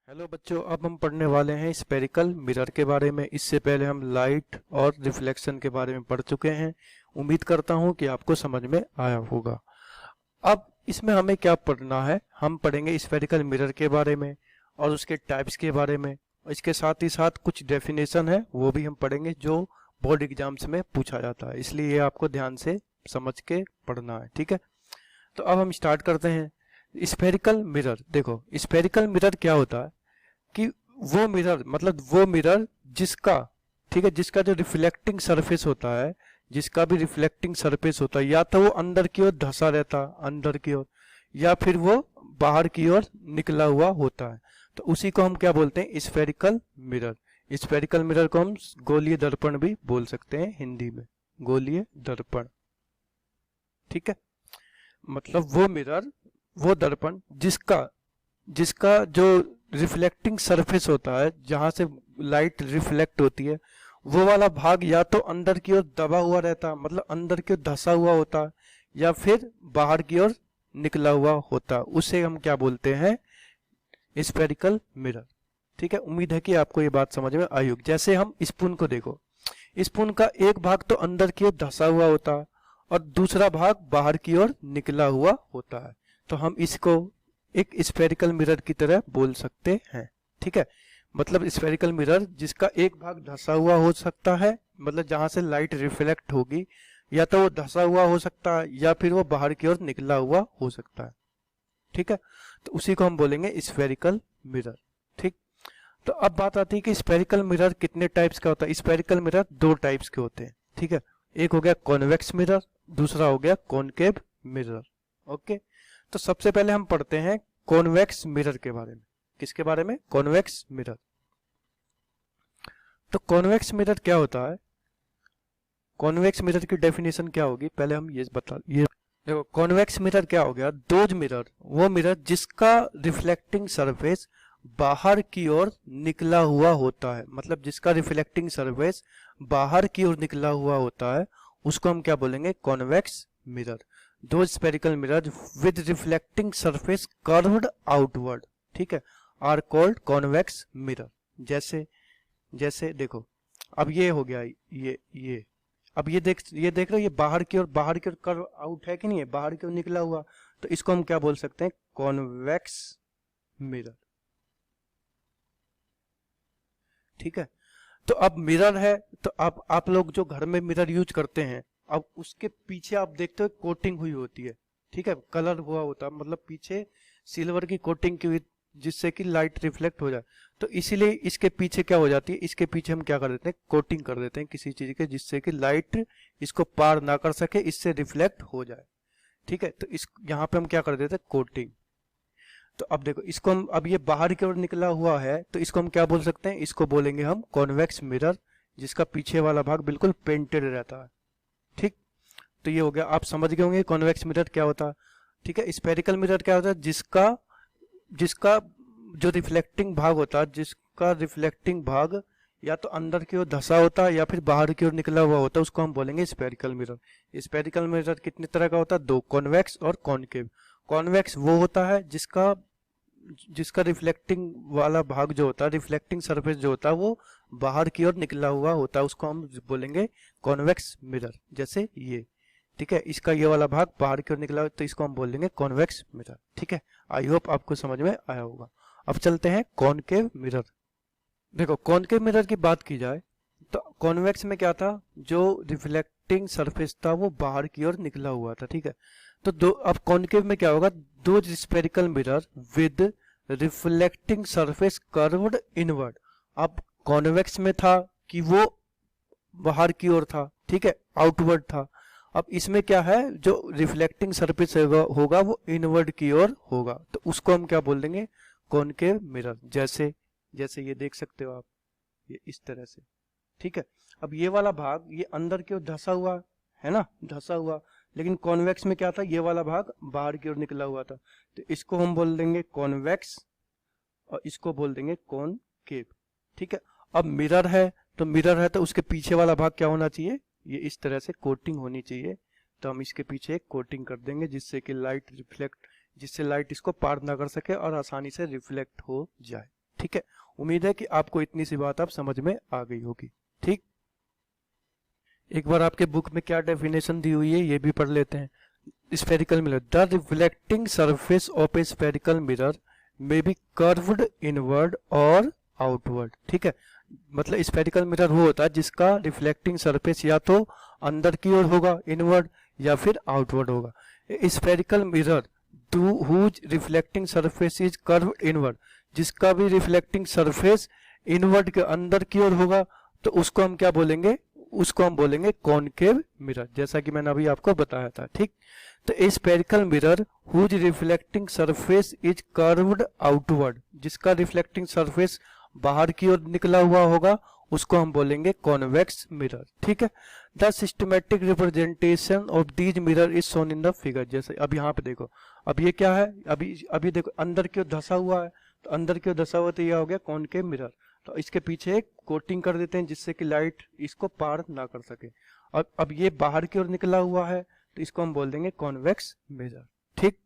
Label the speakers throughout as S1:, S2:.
S1: Hello बच्चों, अब हम पढ़ने वाले हैं स्फेरिकल मिरर के बारे में। इससे पहले हम लाइट और रिफ्लेक्शन के बारे में पढ़ चुके हैं। उम्मीद करता हूं कि आपको समझ में आया होगा। अब इसमें हमें क्या पढ़ना है, हम पढ़ेंगे स्फेरिकल मिरर के बारे में और उसके टाइप्स के बारे में। इसके साथ ही साथ कुछ डेफिनेशन है वो भी हम पढ़ेंगे जो बोर्ड एग्जाम्स में पूछा जाता है, इसलिए ये आपको ध्यान से समझ के पढ़ना है। ठीक है, तो अब हम स्टार्ट करते हैं। स्फेरिकल मिरर, देखो स्फेरिकल मिरर क्या होता है कि वो मिरर मतलब वो मिरर जिसका, ठीक है, जिसका जो रिफ्लेक्टिंग सरफेस होता है, जिसका भी रिफ्लेक्टिंग सरफेस होता है, या तो वो अंदर की ओर धंसा रहता अंदर की ओर, या फिर वो बाहर की ओर निकला हुआ होता है, तो उसी को हम क्या बोलते हैं, स्फेरिकल मिरर। स्फेरिकल मिरर को हम गोलीय दर्पण भी बोल सकते हैं हिंदी में, गोलीय दर्पण। ठीक है, मतलब वो मिरर, वो दर्पण जिसका जिसका जो रिफ्लेक्टिंग सरफेस होता है, जहां से लाइट रिफ्लेक्ट होती है, वो वाला भाग या तो अंदर की ओर दबा हुआ रहता, मतलब अंदर की ओर धंसा हुआ होता, या फिर बाहर की ओर निकला हुआ होता, उसे हम क्या बोलते हैं, स्फेरिकल मिरर। ठीक है, उम्मीद है कि आपको ये बात समझ में आई होगी। जैसे हम स्पून को देखो, स्पून का एक भाग तो अंदर की ओर धंसा हुआ होता है और दूसरा भाग बाहर की ओर निकला हुआ होता है, तो हम इसको एक स्फेरिकल मिरर की तरह बोल सकते हैं। ठीक है, मतलब स्फेरिकल मिरर जिसका एक भाग धंसा हुआ हो सकता है, मतलब जहां से लाइट रिफ्लेक्ट होगी, या तो वो धंसा हुआ हो सकता है या फिर वो बाहर की ओर निकला हुआ हो सकता है। ठीक है, तो उसी को हम बोलेंगे स्फेरिकल मिरर। ठीक, तो अब बात आती है कि स्फेरिकल मिरर कितने टाइप्स का होता है। स्फेरिकल मिरर दो टाइप्स के होते हैं। ठीक है, एक हो गया कॉन्वेक्स मिरर, दूसरा हो गया कॉनकेव मिरर। ओके, तो सबसे पहले हम पढ़ते हैं कॉन्वेक्स मिरर के बारे में। किसके बारे में, कॉन्वेक्स मिरर। तो कॉन्वेक्स मिरर क्या होता है, कॉन्वेक्स मिरर की डेफिनेशन क्या होगी, पहले हम ये देखो कॉन्वेक्स मिरर क्या हो गया, दोज मिरर, वो मिरर जिसका रिफ्लेक्टिंग सरफेस बाहर की ओर निकला हुआ होता है, मतलब जिसका रिफ्लेक्टिंग सरफेस बाहर की ओर निकला हुआ होता है, उसको हम क्या बोलेंगे, convex mirror. Those spherical mirrors with reflecting surface curved outward, ठीक है, are called convex mirror। जैसे जैसे देखो, अब ये हो गया, ये अब ये देख रहे हो, ये बाहर की ओर कर्व आउट है कि नहीं है, बाहर की ओर निकला हुआ, तो इसको हम क्या बोल सकते हैं, कॉन्वेक्स मिरर। ठीक है, तो अब मिरर है, तो अब आप लोग जो घर में मिरर यूज करते हैं, अब उसके पीछे आप देखते हो कोटिंग हुई होती है। ठीक है, कलर हुआ होता है, मतलब पीछे सिल्वर की कोटिंग की हुई, जिससे कि लाइट रिफ्लेक्ट हो जाए, तो इसीलिए इसके पीछे क्या हो जाती है, इसके पीछे हम क्या कर देते हैं, कोटिंग कर देते हैं किसी चीज के, जिससे कि लाइट इसको पार ना कर सके, इससे रिफ्लेक्ट हो जाए। ठीक है, तो इस यहाँ पे हम क्या कर देते हैं, कोटिंग। तो अब देखो इसको हम, अब ये बाहर की ओर निकला हुआ है, तो इसको हम क्या बोल सकते हैं, इसको बोलेंगे हम कॉन्वेक्स मिरर, जिसका पीछे वाला भाग बिल्कुल पेंटेड रहता है। ठीक, तो ये हो गया, आप समझ गए होंगे कॉन्वेक्स मिरर क्या होता है। ठीक है, स्फेरिकल मिरर क्या होता है, जिसका जिसका जो रिफ्लेक्टिंग भाग होता है, जिसका रिफ्लेक्टिंग भाग या तो अंदर की ओर धंसा होता है या फिर बाहर की ओर निकला हुआ होता है, उसको हम बोलेंगे स्फेरिकल मिरर। स्फेरिकल मिरर कितने तरह का होता है, दो, कॉन्वेक्स और कॉनकेव। कॉन्वेक्स वो होता है जिसका जिसका रिफ्लेक्टिंग वाला भाग जो होता है, रिफ्लेक्टिंग सरफेस जो होता है, वो बाहर की ओर निकला हुआ होता है, उसको हम बोलेंगे कॉन्वेक्स मिरर। जैसे ये, ठीक है, इसका ये वाला भाग बाहर की ओर निकला हुआ, तो इसको हम बोल देंगे कॉन्वेक्स मिरर। ठीक है, आई होप आपको समझ में आया होगा। अब चलते हैं कॉनकेव मिरर। देखो कॉनकेव मिरर की बात की जाए तो कॉन्वेक्स में क्या था, जो रिफ्लेक्टिंग सरफेस था वो बाहर की ओर निकला हुआ था। ठीक है, तो दो, अब कॉनकेव में क्या होगा, दो spherical mirror with reflecting surface curved inward. अब कॉन्वेक्स में था कि वो बाहर की ओर था, ठीक है, आउटवर्ड था। अब इसमें क्या है, जो रिफ्लेक्टिंग सरफेस होगा वो इनवर्ड की ओर होगा, तो उसको हम क्या बोल देंगे, कॉनकेव मिरर। जैसे जैसे ये देख सकते हो आप, ये इस तरह से। ठीक है, अब ये वाला भाग ये अंदर की ओर धंसा हुआ है ना, धंसा हुआ, लेकिन कॉन्वेक्स में क्या था, ये वाला भाग बाहर की ओर निकला हुआ था, तो इसको हम बोल देंगे कॉन्वेक्स और इसको बोल देंगे कॉनकेव। ठीक है, अब मिरर है, तो मिरर है तो उसके पीछे वाला भाग क्या होना चाहिए, ये इस तरह से कोटिंग होनी चाहिए, तो हम इसके पीछे एक कोटिंग कर देंगे, जिससे कि लाइट रिफ्लेक्ट, जिससे लाइट इसको पार ना कर सके और आसानी से रिफ्लेक्ट हो जाए। ठीक है, उम्मीद है कि आपको इतनी सी बात आप समझ में आ गई होगी। ठीक, एक बार आपके बुक में क्या डेफिनेशन दी हुई है ये भी पढ़ लेते हैं। Spherical mirror, the reflecting surface of A spherical mirror may be curved inward और आउटवर्ड। ठीक है, मतलब स्फेरिकल मिरर वो होता है जिसका रिफ्लेक्टिंग सरफेस या तो अंदर की ओर होगा इनवर्ड या फिर आउटवर्ड होगा। Spherical mirror whose reflecting surface is curve inward, जिसका भी रिफ्लेक्टिंग सरफेस इनवर्ड के अंदर की ओर होगा तो उसको हम क्या बोलेंगे, उसको हम बोलेंगे कॉनकेव मिरर, जैसा कि मैंने अभी आपको बताया था। ठीक, तो a spherical mirror whose reflecting surface is curved outward, जिसका रिफ्लेक्टिंग सरफेस बाहर की ओर निकला हुआ होगा उसको हम बोलेंगे कॉन्वेक्स मिरर। ठीक है, the systematic representation of these mirror is shown in the figure. जैसे अब यहाँ पे देखो, अब ये क्या है, अभी देखो अंदर की ओर धसा हुआ है, तो अंदर की ओर धसा हुआ तो यह हो गया कॉनकेव मिरर। तो इसके पीछे एक कोटिंग कर देते हैं जिससे कि लाइट इसको पार ना कर सके। अब ये बाहर की ओर निकला हुआ है तो इसको हम बोल देंगे कॉन्वेक्स मिरर। ठीक,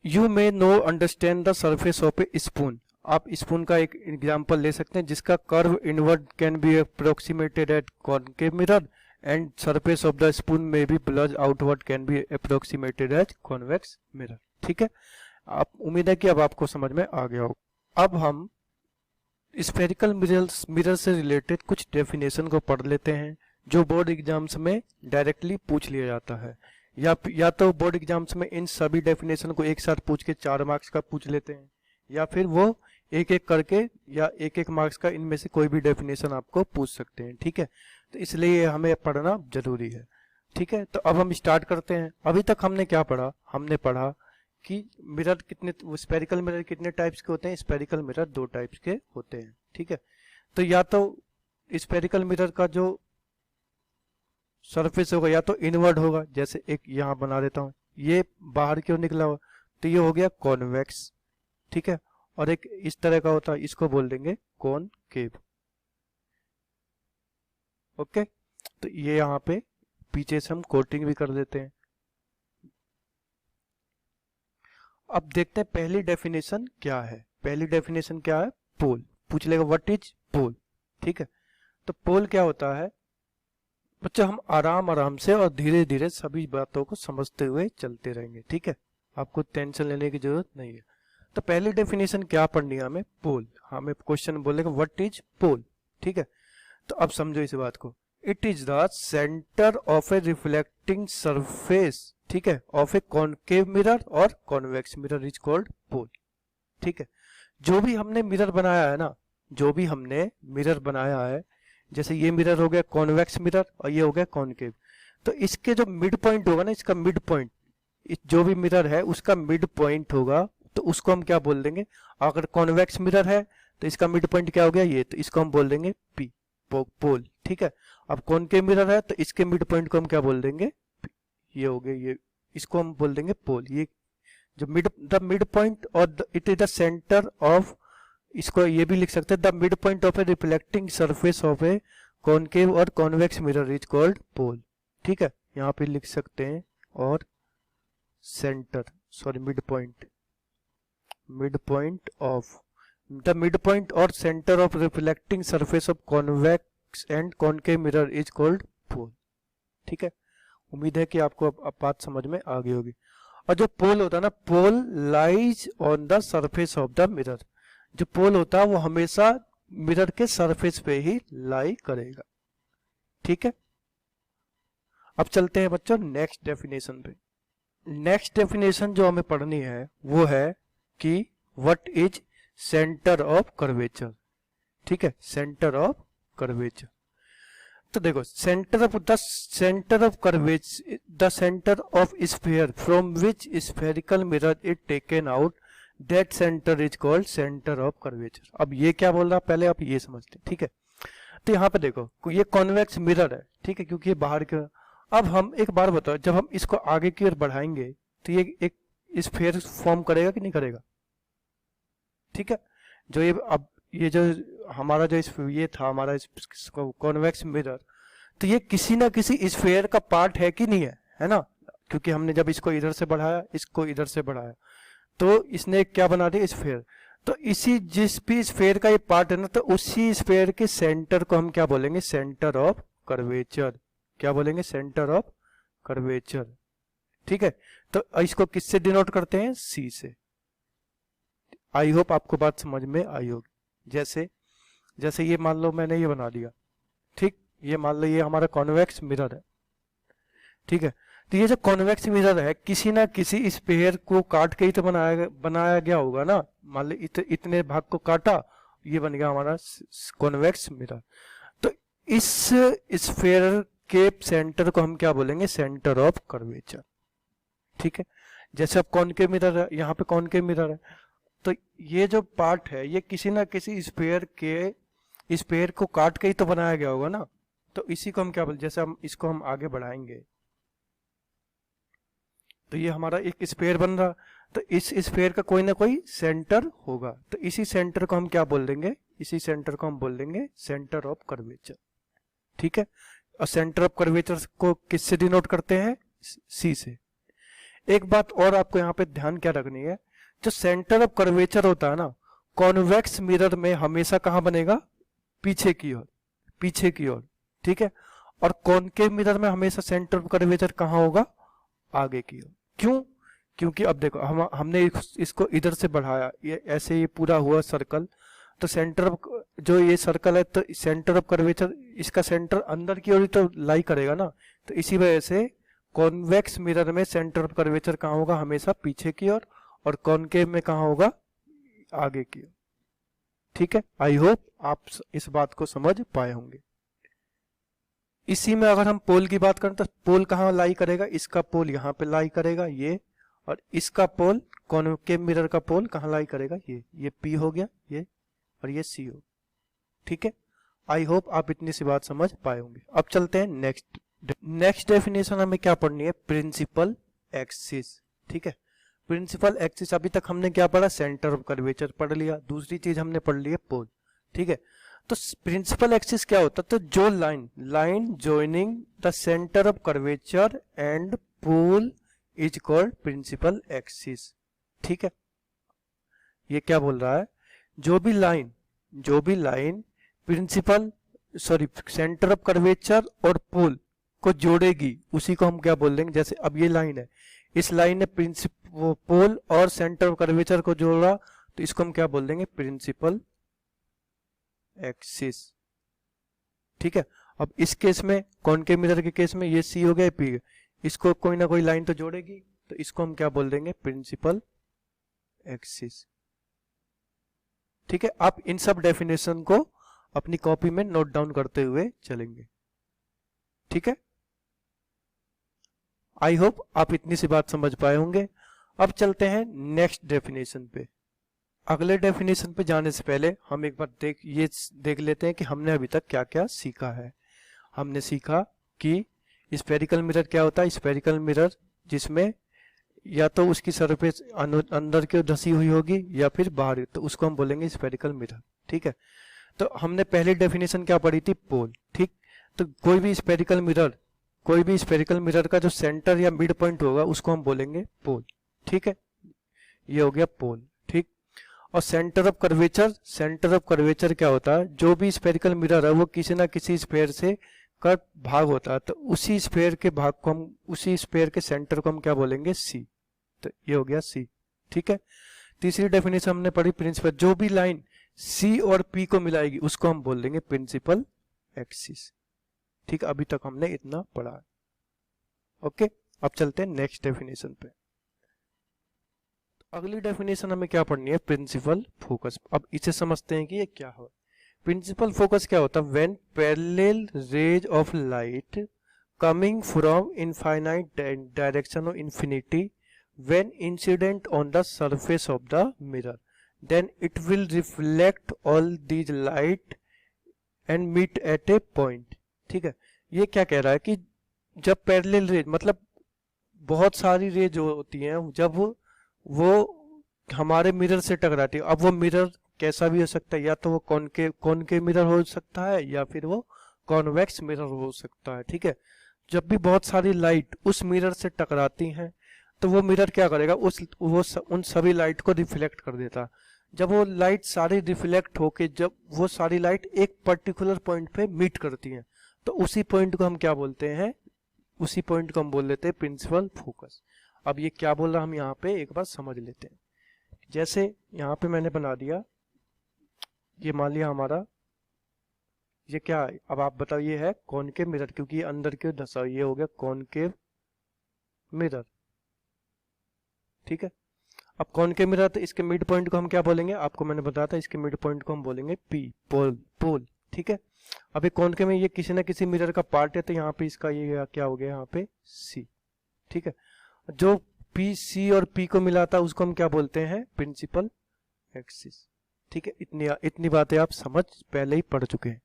S1: you may know understand the surface of a spoon. आप स्पून का एक एग्जांपल ले सकते हैं जिसका curve inward can be approximated at concave mirror and surface of the spoon may be bulge outward can be approximated at convex mirror. ठीक है, आप उम्मीद है कि अब आपको समझ में आ गया हो। अब हम स्फेरिकल मिरर से रिलेटेड कुछ डेफिनेशन को पढ़ लेते हैं जो बोर्ड एग्जाम्स में डायरेक्टली पूछ लिया जाता है, या तो बोर्ड एग्जाम्स में इन सभी डेफिनेशन को एक साथ पूछ के 4 मार्क्स का पूछ लेते हैं, या फिर वो एक एक करके या एक एक मार्क्स का इनमें से कोई भी डेफिनेशन आपको पूछ सकते हैं। ठीक है, तो इसलिए हमें पढ़ना जरूरी है। ठीक है, तो अब हम स्टार्ट करते हैं। अभी तक हमने क्या पढ़ा, हमने पढ़ा कि मिरर कितने, स्फेरिकल मिरर कितने टाइप्स के होते हैं। स्फेरिकल मिरर 2 टाइप्स के होते हैं। ठीक है, तो या तो स्फेरिकल मिरर का जो सरफेस होगा या तो इनवर्ड होगा, जैसे एक यहाँ बना देता हूँ, ये बाहर की ओर निकला हुआ तो ये हो गया कॉन्वेक्स। ठीक है, और एक इस तरह का होता है, इसको बोल देंगे कॉनकेव। ओके, तो ये यहाँ पे पीछे से हम कोटिंग भी कर देते हैं। अब देखते हैं पहली डेफिनेशन क्या है। पहली डेफिनेशन क्या है, पोल। पूछ लेगा व्हाट इज पोल। ठीक है, तो पोल क्या होता है बच्चा, हम आराम आराम से और धीरे धीरे सभी बातों को समझते हुए चलते रहेंगे। ठीक है, आपको टेंशन लेने की जरूरत नहीं है। तो पहली डेफिनेशन क्या पढ़नी है हमें, पोल। हमें क्वेश्चन बोलेगा व्हाट इज पोल। ठीक है, तो अब समझो इस बात को, it is the centre of a reflecting surface, ठीक है, ऑफ ए कॉनकेव मिरर और convex mirror is called pole. ठीक है, जो भी हमने मिरर बनाया है ना, जो भी हमने मिरर बनाया है, जैसे ये मिरर हो गया कॉन्वेक्स मिरर और ये हो गया कॉनकेव, तो इसके जो मिड पॉइंट होगा ना, इसका मिड पॉइंट, जो भी मिरर है उसका मिड पॉइंट होगा तो उसको हम क्या बोल देंगे। अगर कॉन्वेक्स मिरर है तो इसका मिड पॉइंट क्या हो गया ये, तो इसको हम बोल देंगे पी, पोल। ठीक है, अब कॉनकेव मिरर है तो इसके मिड पॉइंट को हम क्या बोल देंगे, ये हो गया ये, इसको हम बोल देंगे पोल। ये जो the mid point or it is the centre of, इसको ये भी लिख सकते हैं, the mid point of a reflecting surface of a concave or convex mirror is called pole. ठीक है, यहाँ पे लिख सकते हैं, और centre, sorry mid point of the mid point or centre of reflecting surface of convex and concave mirror is called pole. ठीक है, उम्मीद है कि आपको अब बात समझ में आ गई होगी। और जो पोल होता है ना, pole lies on the surface of the mirror. जो पोल होता है वो हमेशा मिरर के सरफेस पे ही लाई करेगा। ठीक है, अब चलते हैं बच्चों नेक्स्ट डेफिनेशन पे। नेक्स्ट डेफिनेशन जो हमें पढ़नी है वो है कि what is centre of curvature. ठीक है, सेंटर ऑफ कर्वेचर। तो देखो, centre of curvature, the centre of sphere from which spherical mirror is taken out, that centre is called centre of curvature. अब ये क्या बोल रहा है पहले आप ये समझते हैं। ठीक है, तो यहाँ पे देखो ये कॉन्वेक्स मिरर है। ठीक है, क्योंकि ये बाहर के, अब हम एक बार बताओ, जब हम इसको आगे की ओर बढ़ाएंगे तो ये एक स्फीयर फॉर्म करेगा कि नहीं करेगा। ठीक है, जो ये अब ये जो हमारा जो ये था हमारा कॉन्वेक्स मिरर, तो ये किसी ना किसी स्फीयर का पार्ट है कि नहीं है, है ना, क्योंकि हमने जब इसको इधर से बढ़ाया, इसको इधर से बढ़ाया, तो इसने क्या बना दिया, स्फेयर। तो इसी जिस भी स्फेयर का ये पार्ट है ना, तो उसी स्फेयर के सेंटर को हम क्या बोलेंगे, सेंटर ऑफ कर्वेचर। क्या बोलेंगे, सेंटर ऑफ कर्वेचर। ठीक है, तो इसको किससे डिनोट करते हैं, सी से। आई होप आपको बात समझ में आई होगी। जैसे जैसे ये मान लो मैंने ये बना दिया, ठीक, ये मान लो ये हमारा कॉन्वेक्स मिरर है। ठीक है, तो ये जो कॉन्वेक्स मिरर है किसी ना किसी स्फेयर को काट के ही तो बनाया गया होगा ना। मान लो इतने भाग को काटा, ये बन गया हमारा कॉन्वेक्स मिरर। तो इस स्फेयर के सेंटर को हम क्या बोलेंगे, सेंटर ऑफ कर्वेचर। ठीक है, जैसे अब कॉनकेव मिरर है, यहाँ पे कॉनकेव मिरर है, तो ये जो पार्ट है ये किसी ना किसी स्फेयर को काट के ही तो बनाया गया होगा ना। तो इसी को हम क्या बोलते, जैसे हम इसको हम आगे बढ़ाएंगे तो ये हमारा एक स्फेयर बन रहा, तो इस स्फेयर का कोई ना कोई सेंटर होगा, तो इसी सेंटर को हम क्या बोल देंगे, इसी सेंटर को हम बोल देंगे सेंटर ऑफ कर्वेचर। ठीक है, और सेंटर ऑफ कर्वेचर को किससे डिनोट करते हैं, सी से। एक बात और आपको यहाँ पे ध्यान क्या रखनी है, जो सेंटर ऑफ कर्वेचर होता है ना, कॉन्वेक्स मिरर में हमेशा कहाँ बनेगा, पीछे की ओर, पीछे की ओर। ठीक है, और कॉनकेव मिरर में हमेशा सेंटर ऑफ कर्वेचर कहाँ होगा, आगे की ओर। क्यों, क्योंकि अब देखो हमने इसको इधर से बढ़ाया, ये ऐसे ये पूरा हुआ सर्कल, तो सेंटर ऑफ जो ये सर्कल है, तो सेंटर ऑफ कर्वेचर इसका सेंटर अंदर की ओर ही तो लाई करेगा ना। तो इसी वजह से कॉन्वेक्स मिरर में सेंटर ऑफ कर्वेचर कहाँ होगा, हमेशा पीछे की ओर, और कॉनकेव में कहाँ होगा, आगे की ओर। ठीक है, आई होप आप इस बात को समझ पाए होंगे। इसी में अगर हम पोल की बात करें तो पोल कहाँ लाई करेगा, इसका पोल यहाँ पे लाई करेगा ये, और इसका पोल कॉनकेव मिरर का पोल कहाँ लाई करेगा, ये पी हो गया ये, और ये सी हो। ठीक है, आई होप आप इतनी सी बात समझ पाए होंगे। अब चलते हैं नेक्स्ट डेफिनेशन हमें क्या पढ़नी है, प्रिंसिपल एक्सिस। ठीक है, प्रिंसिपल एक्सिस अभी तक हमने क्या पढ़ा, सेंटर ऑफ कर्वेचर पढ़ लिया, दूसरी चीज हमने पढ़ ली है पोल। ठीक है, तो प्रिंसिपल एक्सिस क्या होता है, तो जो line joining the centre of curvature and pole is called principal axis. ठीक है, ये क्या बोल रहा है, जो भी line principal centre of curvature और पोल को जोड़ेगी उसी को हम क्या बोल देंगे। जैसे अब ये लाइन है, इस लाइन ने पोल और सेंटर ऑफ कर्वेचर को जोड़ा, तो इसको हम क्या बोल देंगे, प्रिंसिपल एक्सिस। ठीक है, अब इस केस में कॉनकेव मिरर के केस में ये सी हो गया, पी, इसको कोई ना कोई लाइन तो जोड़ेगी, तो इसको हम क्या बोल देंगे, प्रिंसिपल एक्सिस। ठीक है, आप इन सब डेफिनेशन को अपनी कॉपी में नोट डाउन करते हुए चलेंगे। ठीक है, आई होप आप इतनी सी बात समझ पाए होंगे। अब चलते हैं नेक्स्ट डेफिनेशन पे। अगले डेफिनेशन पे जाने से पहले हम एक बार देख लेते हैं कि हमने अभी तक क्या क्या सीखा है। हमने सीखा कि स्फेरिकल मिरर क्या होता है, स्फेरिकल मिरर जिसमें या तो उसकी सरफेस अंदर की धसी हुई होगी या फिर बाहर, तो उसको हम बोलेंगे स्फेरिकल मिरर। ठीक है, तो हमने पहली डेफिनेशन क्या पढ़ी थी, पोल। ठीक, तो कोई भी स्फेरिकल मिरर का जो सेंटर या मिड पॉइंट होगा उसको हम बोलेंगे पोल। ठीक है, ये हो गया पोल। ठीक, और सेंटर ऑफ कर्वेचर क्या होता है, जो भी स्फेरिकल मिरर है वो किसी ना किसी स्फेयर से का भाग होता है, तो उसी स्फेयर के भाग को हम, उसी स्फेयर के सेंटर को हम क्या बोलेंगे, सी। तो ये हो गया सी। ठीक है, तीसरी डेफिनेशन हमने पढ़ी प्रिंसिपल, जो भी लाइन सी और पी को मिलाएगी उसको हम बोल देंगे प्रिंसिपल एक्सिस। ठीक, अभी तक हमने इतना पढ़ा है। ओके, अब चलते हैं नेक्स्ट डेफिनेशन पे। अगली डेफिनेशन हमें क्या पढ़नी है, प्रिंसिपल फोकस। अब इसे समझते हैं कि ये क्या है। प्रिंसिपल फोकस क्या होता है, when parallel rays of light coming from infinite direction of infinity when incident on the surface of the mirror then it will reflect all these light and meet at a point. ठीक है, ये क्या कह रहा है कि जब parallel raise मतलब बहुत सारी रेज होती हैं, जब वो हमारे मिरर से टकराती है, अब वो मिरर कैसा भी हो सकता है, या तो वो कॉनकेव मिरर हो सकता है या फिर वो कॉन्वेक्स मिरर हो सकता है। ठीक है, जब भी बहुत सारी लाइट उस मिरर से टकराती हैं तो वो मिरर क्या करेगा, उन सभी लाइट को रिफ्लेक्ट कर देता। जब वो लाइट सारी रिफ्लेक्ट होके जब वो सारी लाइट एक पर्टिकुलर पॉइंट पे मीट करती हैं, तो उसी पॉइंट को हम क्या बोलते हैं, उसी पॉइंट को हम बोल लेते हैं प्रिंसिपल फोकस। अब ये क्या बोल रहा हम यहाँ पे एक बार समझ लेते हैं। जैसे यहाँ पे मैंने बना दिया, ये मान लिया हमारा, ये क्या है, अब आप बताओ, ये है कॉनकेव मिरर, क्योंकि ये अंदर की ओर धंसा, ये हो गया कॉनकेव मिरर, ठीक है। अब कॉनकेव मिरर, तो इसके मिड पॉइंट को हम क्या बोलेंगे, आपको मैंने बताया था, इसके मिड पॉइंट को हम बोलेंगे पी, पोल, पोल, ठीक है। अब ये कॉनकेव में ये किसी ना किसी मिरर का पार्ट है, तो यहाँ पे इसका ये क्या हो गया, यहाँ पे सी, ठीक है। जो पी, सी और पी को मिलाता है उसको हम क्या बोलते हैं, प्रिंसिपल एक्सिस, ठीक है। इतनी बातें आप समझ पहले ही पढ़ चुके हैं।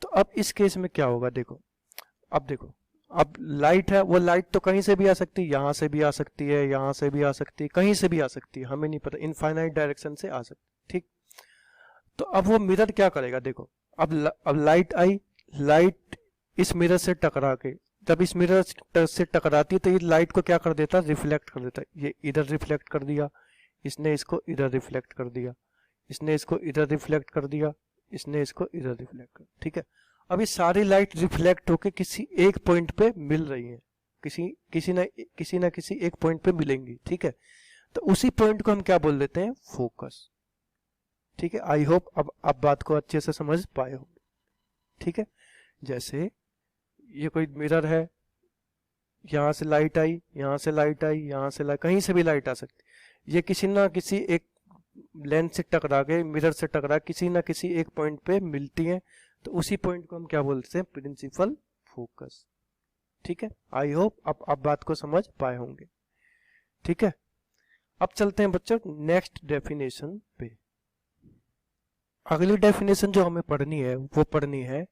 S1: तो अब इस केस में क्या होगा, देखो, अब देखो, अब लाइट है, वो लाइट तो कहीं से भी आ सकती है, यहाँ से भी आ सकती है, यहाँ से भी आ सकती है, कहीं से भी आ सकती है, हमें नहीं पता, इनफाइनाइट डायरेक्शन से आ सकती है, ठीक। तो अब वो मिरर क्या करेगा, देखो, अब लाइट आई, लाइट इस मिरर से टकरा के, जब इस मिरर से टकराती है तो ये लाइट को क्या कर देता है, रिफ्लेक्ट कर देता है। ये इधर रिफ्लेक्ट कर दिया, इसने इसको इधर रिफ्लेक्ट कर दिया, इसने इसको इधर रिफ्लेक्ट कर दिया, इसने इसको इधर रिफ्लेक्ट कर, ठीक है। अब ये सारी लाइट रिफ्लेक्ट होके किसी एक पॉइंट पे मिल रही है, किसी ना किसी एक पॉइंट पे मिलेंगी, ठीक है। तो उसी पॉइंट को हम क्या बोल देते हैं, फोकस, ठीक है। आई होप अब आप बात को अच्छे से समझ पाए हो, ठीक है। जैसे ये कोई मिरर है, यहाँ से लाइट आई, यहाँ से लाइट आई, यहाँ से लाइट, कहीं से भी लाइट आ सकती, ये किसी ना किसी एक लेंस से टकरा के, मिरर से टकरा किसी ना किसी एक पॉइंट पे मिलती हैं, तो उसी पॉइंट को हम क्या बोलते हैं, प्रिंसिपल फोकस, ठीक है। आई होप अब आप बात को समझ पाए होंगे, ठीक है। अब चलते हैं बच्चों नेक्स्ट डेफिनेशन पे। अगली डेफिनेशन जो हमें पढ़नी है वो पढ़नी है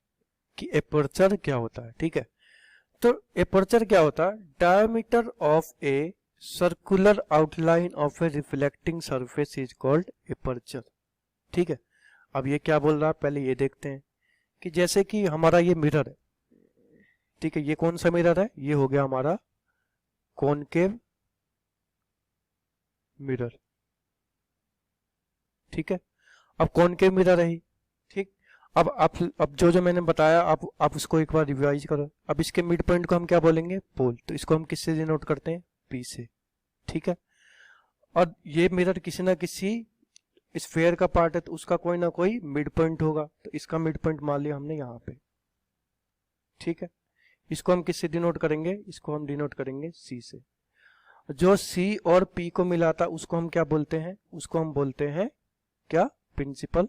S1: कि एपर्चर क्या होता है, ठीक है। तो एपर्चर क्या होता है, diameter of a circular outline of a reflecting surface is called aperture, ठीक है। अब ये क्या बोल रहा है, पहले ये देखते हैं कि जैसे कि हमारा ये मिरर है, ठीक है, ये कौन सा मिरर है, ये हो गया हमारा कॉनकेव मिरर, ठीक है। अब कॉनकेव मिरर है, ठीक। अब जो मैंने बताया आप उसको एक बार रिवाइज करो। अब इसके मिड पॉइंट को हम क्या बोलेंगे, पोल, तो इसको हम किससे डिनोट करते हैं, पी से, ठीक है। और ये मिरर किसी ना किसी स्फेयर का पार्ट है, तो उसका कोई ना कोई मिड पॉइंट होगा, तो इसका मिड पॉइंट मान लिया हमने यहाँ पे, ठीक है। इसको हम किससे डिनोट करेंगे, इसको हम डिनोट करेंगे सी से। जो सी और पी को मिलाता उसको हम क्या बोलते हैं, उसको हम बोलते हैं क्या, प्रिंसिपल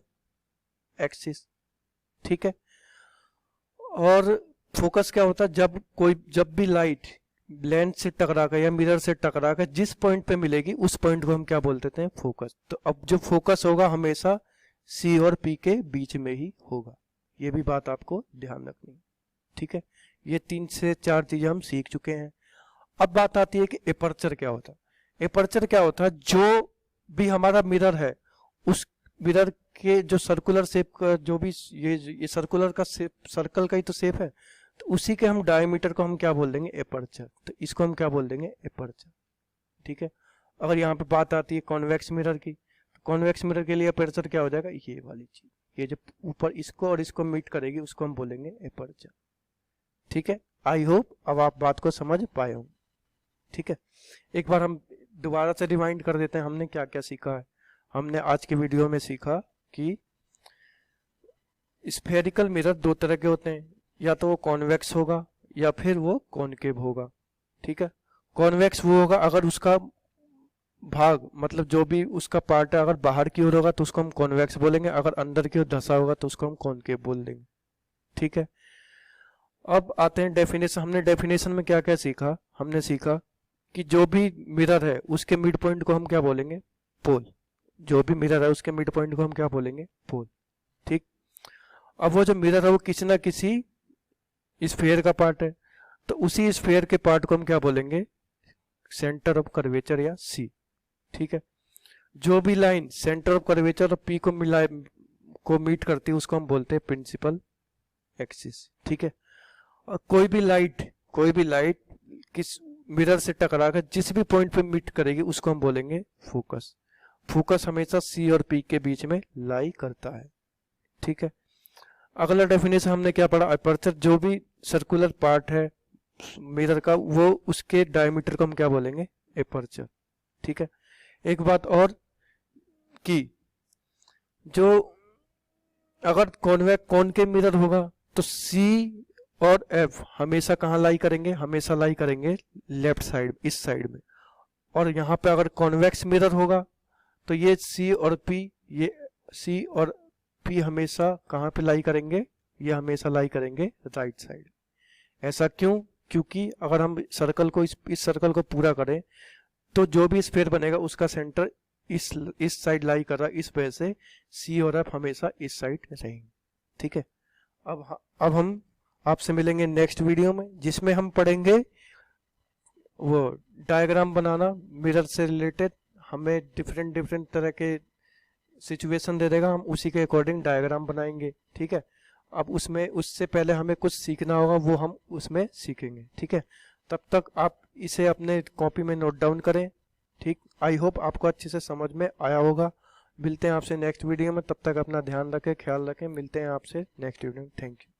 S1: एक्सिस, ठीक है। और फोकस क्या होता है, जब भी लाइट लेंस से टकरा कर या मिरर से टकरा कर जिस पॉइंट पे मिलेगी उस पॉइंट को हम क्या बोल देते हैं, फोकस। तो अब जो फोकस होगा हमेशा सी और पी के बीच में ही होगा, ये भी बात आपको ध्यान रखनी है, ठीक है। ये 3 से 4 चीजें हम सीख चुके हैं। अब बात आती है कि एपर्चर क्या होता है। एपर्चर क्या होता है, जो भी हमारा मिरर है उस मिरर के जो सर्कुलर शेप का, जो भी ये सर्कुलर का शेप, सर्कल का ही तो शेप है, तो उसी के हम डायमीटर को हम क्या बोल देंगे, एपर्चर। तो इसको हम क्या बोल देंगे, एपर्चर, ठीक है। अगर यहाँ पे बात आती है कॉन्वेक्स मिरर की, तो कॉन्वेक्स मिरर के लिए एपर्चर क्या हो जाएगा, ये वाली चीज, ये जो ऊपर इसको और इसको मीट करेगी उसको हम बोलेंगे एपर्चर, ठीक है। आई होप अब आप बात को समझ पाए हो, ठीक है। एक बार हम दोबारा से रिवाइंड कर देते हैं, हमने क्या क्या सीखा है। हमने आज के वीडियो में सीखा कि स्फेरिकल मिरर 2 तरह के होते हैं, या तो वो कॉन्वेक्स होगा या फिर वो कॉनकेव होगा, ठीक है। कॉन्वेक्स वो होगा अगर उसका भाग, मतलब जो भी उसका पार्ट है, अगर बाहर की ओर होगा तो उसको हम कॉन्वेक्स बोलेंगे, अगर अंदर की ओर धंसा होगा तो उसको हम कॉनकेव बोल देंगे, ठीक है। अब आते हैं डेफिनेशन। हमने डेफिनेशन में क्या क्या सीखा, हमने सीखा कि जो भी मिरर है उसके मिड पॉइंट को हम क्या बोलेंगे, पोल। जो भी मिरर है उसके मिड पॉइंट को हम क्या बोलेंगे, पोल, ठीक। अब वो जो मिरर है वो किसी ना किसी स्फेयर का पार्ट है, तो उसी स्फेयर के पार्ट को हम क्या बोलेंगे, सेंटर ऑफ कर्वेचर या सी, ठीक है। जो भी लाइन सेंटर ऑफ कर्वेचर और पी को मीट करती है उसको हम बोलते हैं प्रिंसिपल एक्सिस, ठीक है। और कोई भी लाइट किस मिरर से टकरा कर जिस भी पॉइंट पे मीट करेगी उसको हम बोलेंगे फोकस। फोकस हमेशा सी और पी के बीच में लाई करता है। ठीक है, अगला डेफिनेशन हमने क्या पढ़ा, अपर्चर जो भी सर्कुलर पार्ट है मिरर का वो उसके डायमीटर को हम क्या बोलेंगे, अपर्चर। ठीक है, एक बात और कि जो अगर कॉनकेव मिरर होगा तो सी और एफ हमेशा कहाँ लाई करेंगे, हमेशा लाई करेंगे लेफ्ट साइड, इस साइड में। और यहाँ पे अगर कॉन्वेक्स मिरर होगा तो ये सी और पी, ये सी और पी हमेशा कहाँ पे लाई करेंगे, ये हमेशा लाई करेंगे राइट साइड। ऐसा क्यों, क्योंकि अगर हम सर्कल को इस सर्कल को पूरा करें तो जो भी स्फीयर बनेगा उसका सेंटर इस साइड लाई कर रहा है, इस वजह से सी और एफ हमेशा इस साइड रहेंगे। ठीक है, अब हम आपसे मिलेंगे नेक्स्ट वीडियो में, जिसमें हम पढ़ेंगे वो डायग्राम बनाना मिरर से रिलेटेड। हमें डिफरेंट तरह के सिचुएशन दे देगा, हम उसी के अकॉर्डिंग डायग्राम बनाएंगे। ठीक है, अब उसमें उससे पहले हमें कुछ सीखना होगा, वो हम उसमें सीखेंगे। ठीक है, तब तक आप इसे अपने कॉपी में नोट डाउन करें। ठीक, आई होप आपको अच्छे से समझ में आया होगा। मिलते हैं आपसे नेक्स्ट वीडियो में, तब तक अपना ध्यान रखें, ख्याल रखें। मिलते हैं आपसे नेक्स्ट वीडियो में। Thank you.